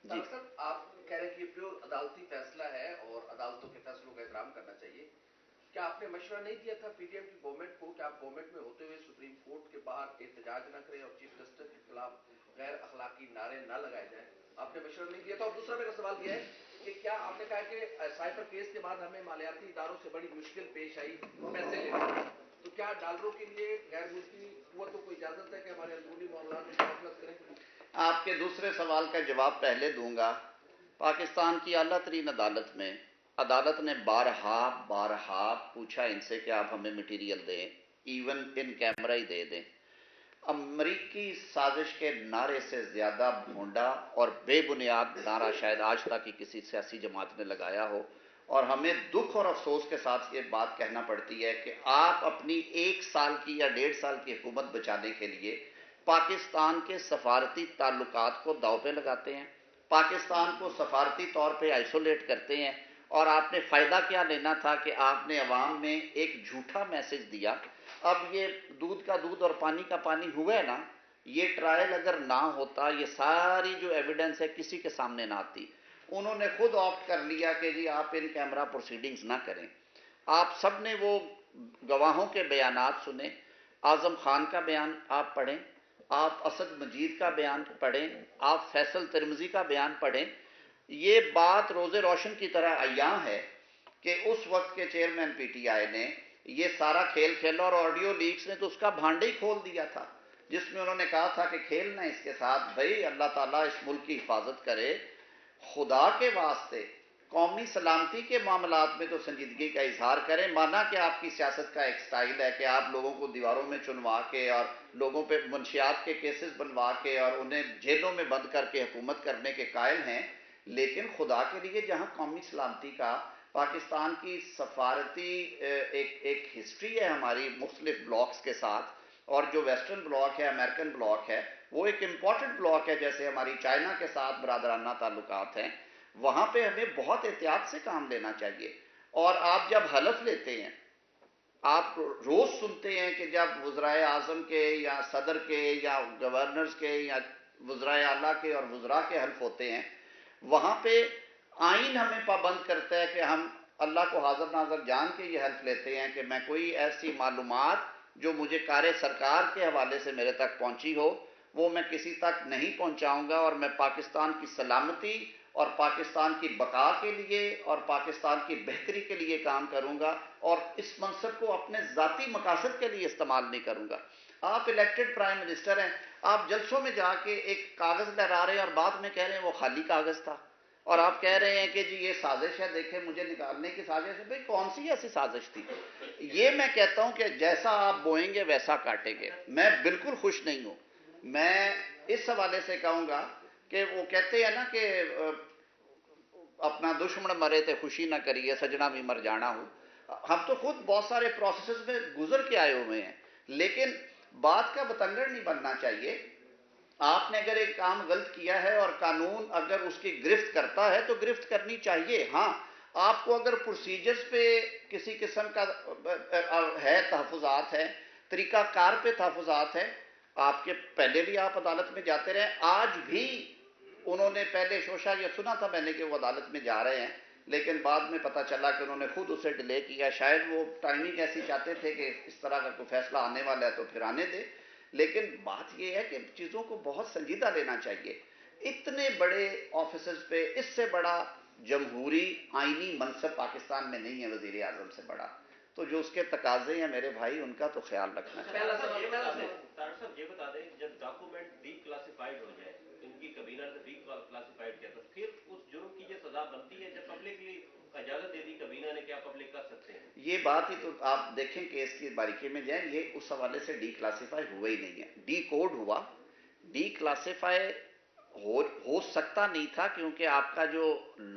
Doctor صاحب آپ کہہ رہے ہیں کہ یہ پیور عدالتی فیصلہ ہے اور عدالتوں کے فیصلوں کا احترام کرنا چاہیے. کیا آپ نے مشورہ نہیں دیا تھا پی ڈی ایم کی گورنمنٹ کو کہ آپ گورنمنٹ میں ہوتے ہوئے سپریم کورٹ کے باہر احتجاج نہ کریں اور چیف جسٹس کے خلاف غیر اخلاقی نعرے نہ لگائے جائیں؟ آپ نے مشورہ نہیں دیا تھا. اور دوسرا میرا سوال یہ ہے کہ کیا آپ نے کہا کہ سائبر کیس کے بعد ہمیں مالیاتی اداروں سے بڑی مشکل پیش آئی پیسے لینے، تو کیا ڈالروں کے لیے غیر ملکی قوتوں کو اجازت ہے کہ ہمارے اندرونی معاملات میں مداخلت کریں؟ آپ کے دوسرے سوال کا جواب پہلے دوں گا. پاکستان کی اعلیٰ ترین عدالت میں عدالت نے بارہا پوچھا ان سے کہ آپ ہمیں مٹیریل دیں، ایون ان کیمرہ ہی دے دیں. امریکی سازش کے نعرے سے زیادہ بھونڈا اور بے بنیاد نعرہ شاید آج تک کی کسی سیاسی جماعت نے لگایا ہو. اور ہمیں دکھ اور افسوس کے ساتھ یہ بات کہنا پڑتی ہے کہ آپ اپنی 1 سال کی یا 1.5 سال کی حکومت بچانے کے لیے پاکستان کے سفارتی تعلقات کو داؤ پہ لگاتے ہیں، پاکستان کو سفارتی طور پہ آئسولیٹ کرتے ہیں. اور آپ نے فائدہ کیا لینا تھا کہ آپ نے عوام میں ایک جھوٹا میسج دیا. اب یہ دودھ کا دودھ اور پانی کا پانی ہوا ہے نا، یہ ٹرائل اگر نہ ہوتا، یہ ساری جو ایویڈنس ہے کسی کے سامنے نہ آتی. انہوں نے خود آپٹ کر لیا کہ جی آپ ان کیمرہ پروسیڈنگز نہ کریں. آپ سب نے وہ گواہوں کے بیانات سنے، اعظم خان کا بیان آپ پڑھیں، آپ اسد مجید کا بیان پڑھیں، آپ فیصل ترمذی کا بیان پڑھیں. یہ بات روز روشن کی طرح عیاں ہے کہ اس وقت کے چیئرمین پی ٹی آئی نے یہ سارا کھیل کھیلا، اور آڈیو لیکس نے تو اس کا بھانڈے ہی کھول دیا تھا، جس میں انہوں نے کہا تھا کہ کھیلنا اس کے ساتھ، بھائی اللہ تعالیٰ اس ملک کی حفاظت کرے. خدا کے واسطے قومی سلامتی کے معاملات میں تو سنجیدگی کا اظہار کریں. مانا کہ آپ کی سیاست کا ایک سٹائل ہے کہ آپ لوگوں کو دیواروں میں چنوا کے اور لوگوں پہ منشیات کے کیسز بنوا کے اور انہیں جیلوں میں بند کر کے حکومت کرنے کے قائل ہیں، لیکن خدا کے لیے جہاں قومی سلامتی کا پاکستان کی سفارتی ایک ہسٹری ہے ہماری مختلف بلاکس کے ساتھ، اور جو ویسٹرن بلاک ہے، امریکن بلاک ہے، وہ ایک امپورٹنٹ بلاک ہے، جیسے ہماری چائنا کے ساتھ برادرانہ تعلقات ہیں، وہاں پہ ہمیں بہت احتیاط سے کام لینا چاہیے. اور آپ جب حلف لیتے ہیں، آپ روز سنتے ہیں کہ جب وزرائے اعظم کے یا صدر کے یا گورنرز کے یا وزرائے اعلیٰ کے اور وزراء کے حلف ہوتے ہیں، وہاں پہ آئین ہمیں پابند کرتا ہے کہ ہم اللہ کو حاضر ناظر جان کے یہ حلف لیتے ہیں کہ میں کوئی ایسی معلومات جو مجھے کار سرکار کے حوالے سے میرے تک پہنچی ہو وہ میں کسی تک نہیں پہنچاؤں گا، اور میں پاکستان کی سلامتی اور پاکستان کی بقا کے لیے اور پاکستان کی بہتری کے لیے کام کروں گا، اور اس منصب کو اپنے ذاتی مقاصد کے لیے استعمال نہیں کروں گا. آپ الیکٹڈ پرائم منسٹر ہیں، آپ جلسوں میں جا کے ایک کاغذ لہرا رہے ہیں اور بعد میں کہہ رہے ہیں وہ خالی کاغذ تھا، اور آپ کہہ رہے ہیں کہ جی یہ سازش ہے، دیکھیں مجھے نکالنے کی سازش ہے. بھئی کون سی ایسی سازش تھی؟ یہ میں کہتا ہوں کہ جیسا آپ بوئیں گے ویسا کاٹیں گے. میں بالکل خوش نہیں ہوں. میں اس حوالے سے کہوں گا کہ وہ کہتے ہیں نا کہ اپنا دشمن مرے تے خوشی نہ کریے سجنا بھی مر جانا ہو. ہم تو خود بہت سارے پروسیسز میں گزر کے آئے ہوئے ہیں، لیکن بات کا بتنگڑ نہیں بننا چاہیے. آپ نے اگر ایک کام غلط کیا ہے اور قانون اگر اس کی گرفت کرتا ہے تو گرفت کرنی چاہیے. ہاں، آپ کو اگر پروسیجرز پہ کسی قسم کا ہے تحفظات ہے، طریقہ کار پہ تحفظات ہے، آپ کے پہلے بھی آپ عدالت میں جاتے رہے. آج بھی انہوں نے پہلے شوشا یہ سنا تھا میں نے کہ وہ عدالت میں جا رہے ہیں، لیکن بعد میں پتہ چلا کہ انہوں نے خود اسے ڈیلے کیا. شاید وہ ٹائمنگ ایسی چاہتے تھے کہ اس طرح کا کوئی فیصلہ آنے والا ہے تو پھر آنے دے. لیکن بات یہ ہے کہ چیزوں کو بہت سنجیدہ لینا چاہیے. اتنے بڑے آفیسز پہ اس سے بڑا جمہوری آئینی منصب پاکستان میں نہیں ہے وزیر اعظم سے بڑا، تو جو اس کے تقاضے ہیں میرے بھائی ان کا تو خیال رکھنا چاہیے. طاہر صاحب یہ بتا دیں جب ڈاکومنٹ ڈی کلاسیفائڈ ہو جائے، ان کی کابینہ نے ڈی کلاسیفائڈ کیا، تو پھر اس جرم کی یہ سزا بنتی ہے جب پبلکلی اجازت دے دی کابینہ نے، کیا پبلک کر سکتے ہیں؟ یہ بات ہی تو آپ دیکھیں کہ اس کی باریکی میں جائیں، یہ اس حوالے سے ڈی کلاسیفائی ہوا ہی نہیں ہے. ڈی کوڈ ہوا، ڈی کلاسیفائی ہو سکتا نہیں تھا کیونکہ آپ کا جو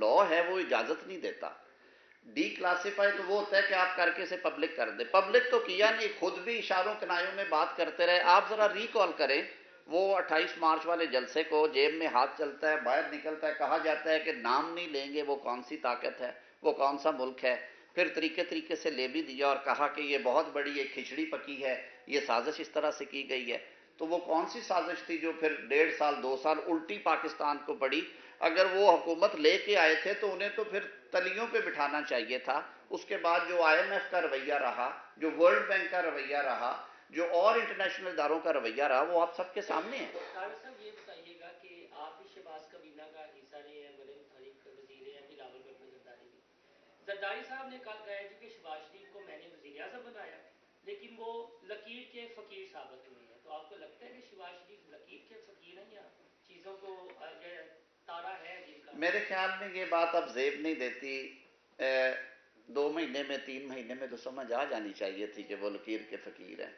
لا ہے وہ اجازت نہیں دیتا. ڈی کلاسیفائی تو وہ ہوتا ہے کہ آپ کر کے اسے پبلک کر دیں. پبلک تو کیا نہیں، خود بھی اشاروں کنایوں میں بات کرتے رہے. آپ ذرا ریکال کریں وہ 28 مارچ والے جلسے کو، جیب میں ہاتھ چلتا ہے، باہر نکلتا ہے، کہا جاتا ہے کہ نام نہیں لیں گے، وہ کون سی طاقت ہے، وہ کون سا ملک ہے. پھر طریقے سے لے بھی دیا اور کہا کہ یہ بہت بڑی ایک کھچڑی پکی ہے، یہ سازش اس طرح سے کی گئی ہے. تو وہ کون سی سازش تھی جو پھر 1.5 سال 2 سال الٹی پاکستان کو پڑی؟ اگر وہ حکومت لے کے آئے تھے تو انہیں تو پھر تلیوں پہ بٹھانا چاہیے تھا. اس کے بعد جو IMF کا رویہ رہا, جو ورلڈ بینک کا رویہ رہا, جو اور انٹرنیشنل اداروں کا رویہ رہا, وہ آپ سب کے سامنے ہے. ڈاکٹر صاحب یہ بتائیے گا کہ آپ بھی شہباز کابینہ کا حصہ رہے ہیں, بڑے متحرک وزیر ہیں بلاول بھٹو زرداری بھی. زرداری صاحب نے کل کہا جی کہ شہباز شریف کو میں نے وزیر اعظم بنایا, لیکن وہ لکیر کے فقیر ثابت ہوئے ہیں. تو آپ کو لگتا ہے کہ شہباز شریف لکیر کے فقیر ہیں یا چیزوں کو تارا ہے جن کا؟ میرے خیال میں یہ بات اب زیب نہیں دیتی. 2 مہینے میں 3 مہینے میں تو سمجھ آ جانی چاہیے تھی کہ وہ لکیر کے فقیر ہیں.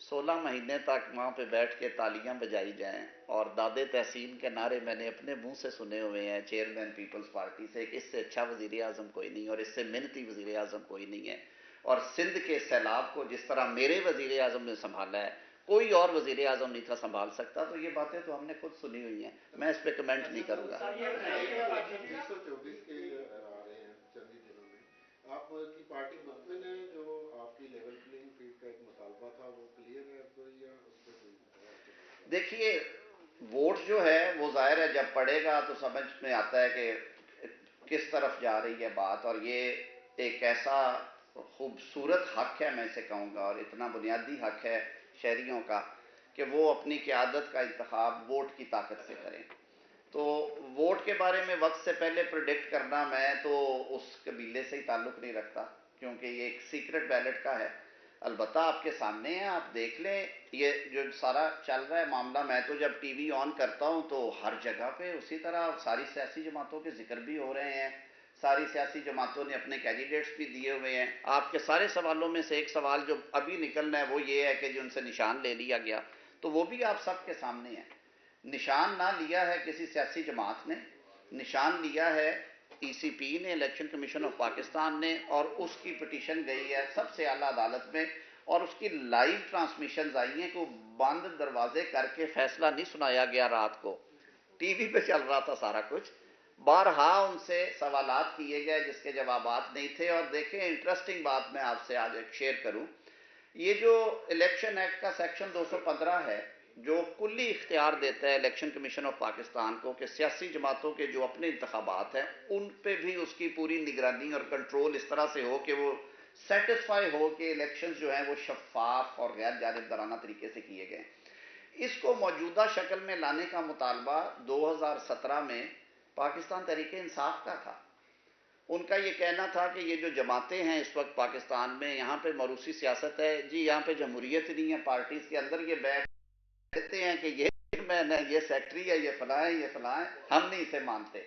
16 مہینے تک وہاں پہ بیٹھ کے تالیاں بجائی جائیں اور دادے تحسین کے نعرے میں نے اپنے منہ سے سنے ہوئے ہیں چیئرمین پیپلز پارٹی سے کہ اس سے اچھا وزیر اعظم کوئی نہیں اور اس سے منتی وزیر اعظم کوئی نہیں ہے. اور سندھ کے سیلاب کو جس طرح میرے وزیر اعظم نے سنبھالا ہے کوئی اور وزیر اعظم نہیں تھا سنبھال سکتا. تو یہ باتیں تو ہم نے خود سنی ہوئی ہیں, میں اس پہ کمنٹ نہیں کروں گا. 324 کے آ رہے ہیں چند ہی دنوں میں. آپ کی پارٹی مطمئن ہے جو آپ کی لیول پلینگ فیلڈ کا ایک مطالبہ تھا وہ کلیئر ہے کوئی یا اس پہ کوئی؟ دیکھیے ووٹ جو ہے وہ ظاہر ہے جب پڑے گا تو سمجھ میں آتا ہے کہ کس طرف جا رہی ہے بات. اور یہ ایک ایسا خوبصورت حق ہے, میں اسے کہوں گا, اور اتنا بنیادی حق ہے شہریوں کا کہ وہ اپنی قیادت کا انتخاب ووٹ کی طاقت سے کریں. تو ووٹ کے بارے میں وقت سے پہلے پریڈکٹ کرنا, میں تو اس قبیلے سے ہی تعلق نہیں رکھتا کیونکہ یہ ایک سیکرٹ بیلٹ کا ہے. البتہ آپ کے سامنے ہے, آپ دیکھ لیں یہ جو سارا چل رہا ہے معاملہ. میں تو جب ٹی وی آن کرتا ہوں تو ہر جگہ پہ اسی طرح ساری سیاسی جماعتوں کے ذکر بھی ہو رہے ہیں, ساری سیاسی جماعتوں نے اپنے کینڈیڈیٹس بھی دیے ہوئے ہیں. آپ کے سارے سوالوں میں سے ایک سوال جو ابھی نکلنا ہے وہ یہ ہے کہ جو ان سے نشان لے لیا گیا, تو وہ بھی آپ سب کے سامنے ہے. نشان نہ لیا ہے کسی سیاسی جماعت نے, نشان لیا ہے ECP نے, الیکشن کمیشن آف پاکستان نے, اور اس کی پٹیشن گئی ہے سب سے اعلیٰ عدالت میں اور اس کی لائیو ٹرانسمیشنز آئی ہیں کہ وہ بند دروازے کر کے فیصلہ نہیں سنایا گیا. رات کو ٹی وی پہ چل رہا تھا سارا کچھ. بارہا ان سے سوالات کیے گئے جس کے جوابات نہیں تھے. اور دیکھیں انٹرسٹنگ بات میں آپ سے آج ایک شیئر کروں, یہ جو الیکشن ایکٹ کا سیکشن 215 ہے جو کلی اختیار دیتا ہے الیکشن کمیشن آف پاکستان کو کہ سیاسی جماعتوں کے جو اپنے انتخابات ہیں ان پہ بھی اس کی پوری نگرانی اور کنٹرول اس طرح سے ہو کہ وہ سیٹسفائی ہو کہ الیکشنز جو ہیں وہ شفاف اور غیر جانبدارانہ طریقے سے کیے گئے. اس کو موجودہ شکل میں لانے کا مطالبہ 2017 میں پاکستان تحریک انصاف کا تھا. ان کا یہ کہنا تھا کہ یہ جو جماعتیں ہیں اس وقت پاکستان میں, یہاں پہ موروثی سیاست ہے جی, یہاں پہ جمہوریت نہیں ہے, پارٹیز کے اندر یہ بیٹھ کہتے ہیں کہ یہ چیئرمین ہے, یہ سیکٹری ہے, یہ فلاں ہے, یہ فلاں ہے, ہم نہیں اسے مانتے.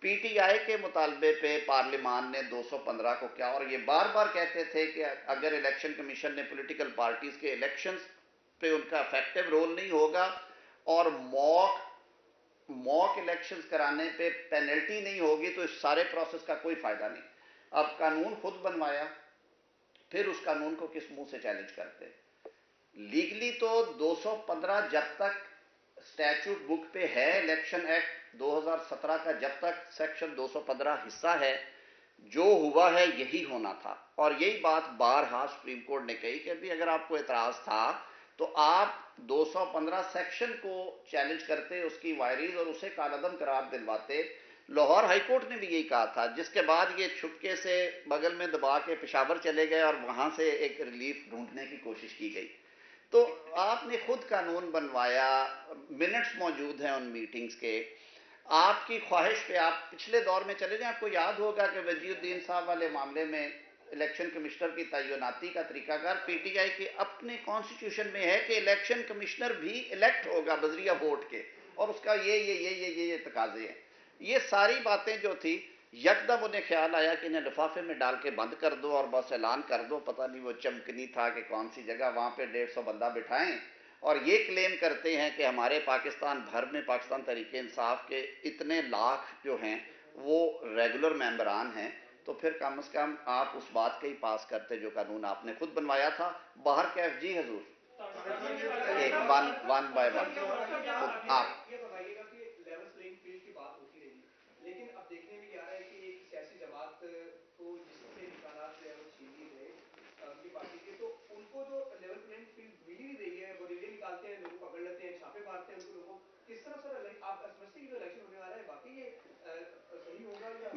PTI کے مطالبے پہ پارلیمان نے 215 کو کیا, اور یہ بار بار کہتے تھے کہ اگر الیکشن کمیشن نے پولیٹیکل پارٹیز کے الیکشنز پہ ان کا افیکٹو رول نہیں ہوگا اور موک الیکشنز کرانے پہ پینلٹی نہیں ہوگی تو اس سارے پروسیس کا کوئی فائدہ نہیں. اب قانون خود بنوایا, پھر اس قانون کو کس منہ سے چیلنج کرتے. لیگلی تو 215 جب تک اسٹیچوٹ بک پہ ہے الیکشن ایکٹ 2017 کا, جب تک سیکشن 215 حصہ ہے, جو ہوا ہے یہی ہونا تھا. اور یہی بات بارہا سپریم کورٹ نے کہی کہ بھی اگر آپ کو اعتراض تھا تو آپ 215 سیکشن کو چیلنج کرتے, اس کی وائریز اور اسے کالعدم قرار دلواتے. لاہور ہائی کورٹ نے بھی یہی کہا تھا, جس کے بعد یہ چھپکے سے بغل میں دبا کے پشاور چلے گئے اور وہاں سے ایک ریلیف ڈھونڈنے کی کوشش کی گئی. تو آپ نے خود قانون بنوایا, منٹس موجود ہیں ان میٹنگز کے. آپ کی خواہش پہ آپ پچھلے دور میں چلے جائیں, آپ کو یاد ہوگا کہ وزیر الدین صاحب والے معاملے میں الیکشن کمشنر کی تعیناتی کا طریقہ کار PTI کے اپنے کانسٹیٹیوشن میں ہے کہ الیکشن کمشنر بھی الیکٹ ہوگا بذریعہ ووٹ کے, اور اس کا یہ تقاضے ہیں. یہ ساری باتیں جو تھی یکدم انہیں خیال آیا کہ انہیں لفافے میں ڈال کے بند کر دو اور بس اعلان کر دو. پتہ نہیں وہ چمکنی تھا کہ کون سی جگہ, وہاں پہ 150 بندہ بٹھائیں اور یہ کلیم کرتے ہیں کہ ہمارے پاکستان بھر میں پاکستان تحریک انصاف کے اتنے لاکھ جو ہیں وہ ریگولر ممبران ہیں. تو پھر کم از کم آپ اس بات کا ہی پاس کرتے جو قانون آپ نے خود بنوایا تھا. باہر کیف جی حضور, ایک ون بائی ون آپ. لیکن اب دیکھنے میں آ رہا ہے کہ ایک سیاسی جماعت کو جس کے امکانات جو ہے وہ چھین لی گئے ان کی پارٹی کے, تو ان کو جو لیول پلینگ فیلڈ مل ہی نہیں رہی ہے. وہ ریلے نکالتے ہیں, لوگوں کو پکڑ لیتے ہیں, چھاپے مارتے ہیں ان کو. لوگوں کس طرح سر آپ سمجھتے ہیں کہ جو الیکشن ہونے والا ہے